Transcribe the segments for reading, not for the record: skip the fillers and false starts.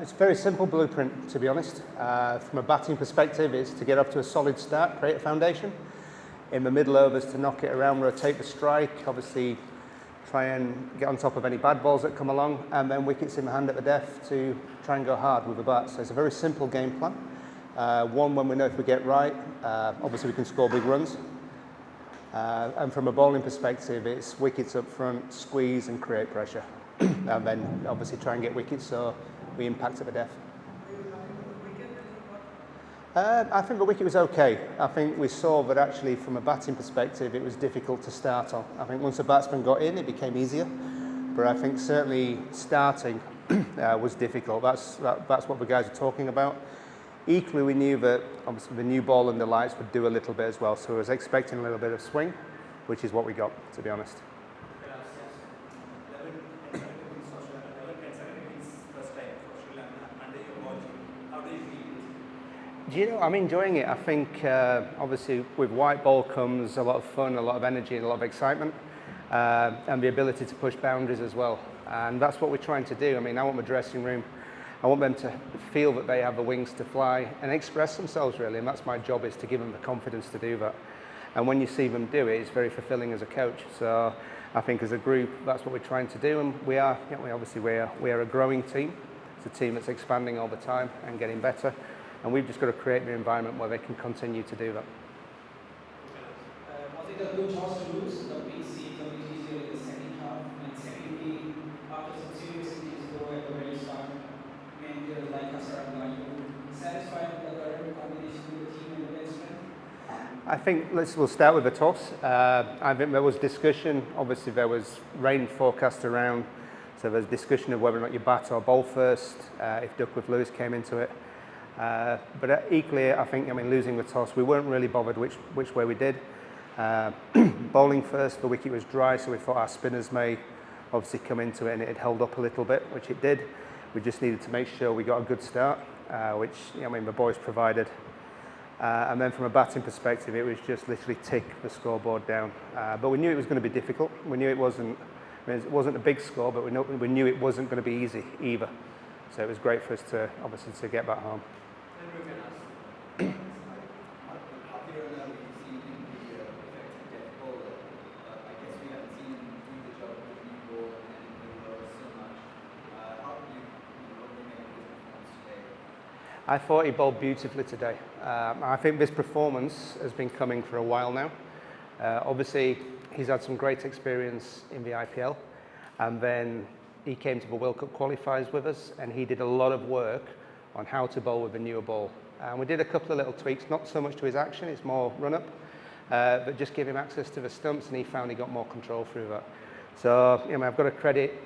It's a very simple blueprint, to be honest. From a batting perspective, it's to get off to a solid start, create a foundation. In the middle overs, to knock it around, rotate the strike, obviously try and get on top of any bad balls that come along, and then wickets in the hand at the death to try and go hard with the bat. So it's a very simple game plan. One, when we know if we get right, obviously we can score big runs. And from a bowling perspective, it's wickets up front, squeeze and create pressure. And then obviously try and get wickets so we impact at the death. I think the wicket was okay. I think we saw that actually from a batting perspective it was difficult to start on. I think once the batsman got in it became easier, but I think certainly starting was difficult. That's what the guys are talking about. Equally we knew that obviously the new ball and the lights would do a little bit as well, so I was expecting a little bit of swing, which is what we got, to be honest. Do you know, I'm enjoying it. I think obviously with white ball comes a lot of fun, a lot of energy and a lot of excitement, and the ability to push boundaries as well. And that's what we're trying to do. I mean, I want my dressing room, I want them to feel that they have the wings to fly and express themselves really, and that's my job, is to give them the confidence to do that. And when you see them do it, it's very fulfilling as a coach. So I think as a group, that's what we're trying to do, and we are a growing team. It's a team that's expanding all the time and getting better. And we've just got to create an environment where they can continue to do that. Was it a good choice to lose the big seeds of this year in the second half? And secondly, after some serious injuries go at the very start, managers like us are satisfied with the current combination with the team and the bench strength? I think we'll start with the toss. I think there was discussion. Obviously, there was rain forecast around, so there's discussion of whether or not you bat or bowl first. If Duckworth Lewis came into it. But equally, I think, losing the toss, we weren't really bothered which way we did. Bowling first, the wicket was dry, so we thought our spinners may obviously come into it, and it had held up a little bit, which it did. We just needed to make sure we got a good start, which the boys provided. And then from a batting perspective, it was just literally tick the scoreboard down. But we knew it was going to be difficult. We knew it wasn't a big score, but we knew it wasn't going to be easy either. So it was great for us to obviously to get back home. I thought he bowled beautifully today. I think this performance has been coming for a while now. Obviously, he's had some great experience in the IPL, and then he came to the World Cup qualifiers with us, and he did a lot of work on how to bowl with a newer ball. And we did a couple of little tweaks, not so much to his action, it's more run-up, but just give him access to the stumps, and he found he got more control through that. So, I've got to credit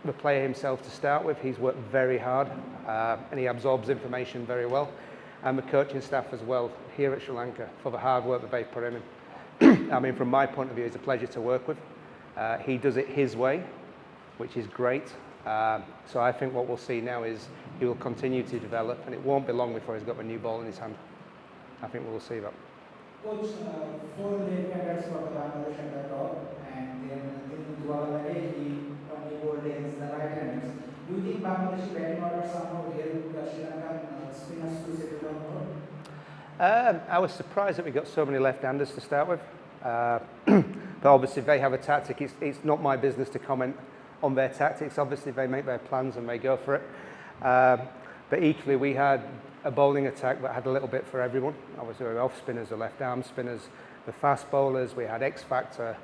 the player himself to start with. He's worked very hard, and he absorbs information very well. And the coaching staff as well, here at Sri Lanka, for the hard work that they put in. From my point of view, it's a pleasure to work with. He does it his way, which is great. So I think what we'll see now is he will continue to develop, and it won't be long before he's got a new ball in his hand. I think we will see that. Coach, 4 late batters for the Bangladesh at the top, and then he only bowled against the right-handers. Do you think Bangladesh batting order somehow helped the Sri Lankan spinners to settle down more? I was surprised that we got so many left-handers to start with. But obviously they have a tactic. It's not my business to comment on their tactics. Obviously they make their plans and they go for it. But equally we had a bowling attack that had a little bit for everyone. Obviously the off spinners, the left arm spinners, the fast bowlers. We had X-Factor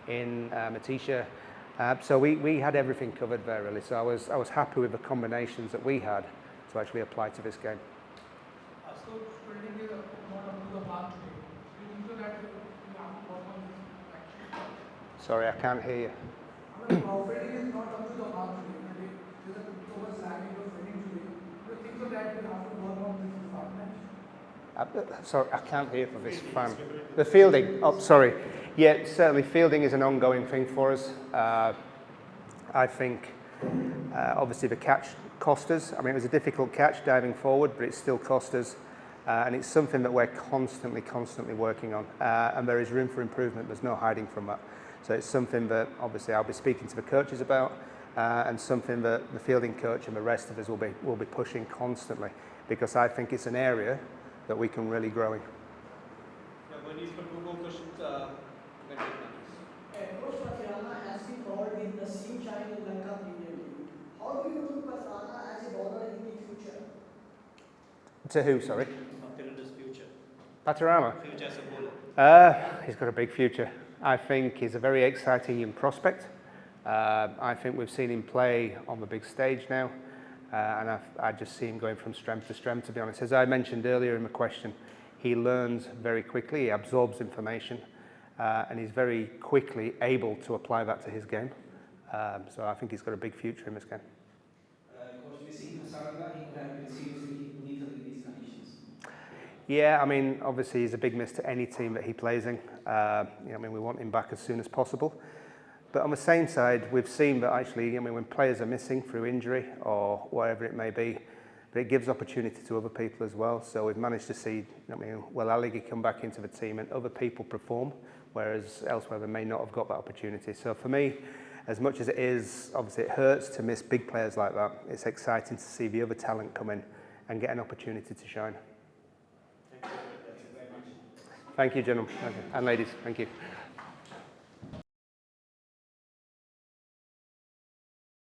in Matisha. So we had everything covered there really. So I was happy with the combinations that we had to actually apply to this game. So fielding is not up to the mark today. Do you think that you have to work on this actually? Sorry, I can't hear you. Fielding is not up to the mark today. There's so much lagging of fielding today. Do you think that you have to work on this department? Sorry, I can't hear for this fan. The fielding, sorry. Yeah, certainly fielding is an ongoing thing for us. I think obviously the catch cost us. It was a difficult catch diving forward, but it still cost us. And it's something that we're constantly working on. And there is room for improvement. There's no hiding from that. So it's something that obviously I'll be speaking to the coaches about, and something that the fielding coach and the rest of us will be pushing constantly, because I think it's an area that we can really grow in. Yeah, when he's got two more questions, Coach Patirana has been called in the same channel in Lanka Premier League. How do you look Patirana as a bowler in the future? To who, sorry? Patirana's future. Patirama? Future as a bowler. He's got a big future. I think he's a very exciting young prospect. I think we've seen him play on the big stage now, and I just see him going from strength to strength, to be honest. As I mentioned earlier in the question, he learns very quickly, he absorbs information, and he's very quickly able to apply that to his game. So I think he's got a big future in this game. Coach, we see Saranga, he could have been seriously lethal in these conditions. Yeah, I mean, obviously he's a big miss to any team that he plays in. We want him back as soon as possible. But on the same side, we've seen that actually, when players are missing through injury or whatever it may be, but it gives opportunity to other people as well. So we've managed to see, Aligi come back into the team and other people perform, whereas elsewhere they may not have got that opportunity. So for me, as much as it is, obviously it hurts to miss big players like that, it's exciting to see the other talent come in and get an opportunity to shine. Thank you, gentlemen and ladies. Thank you.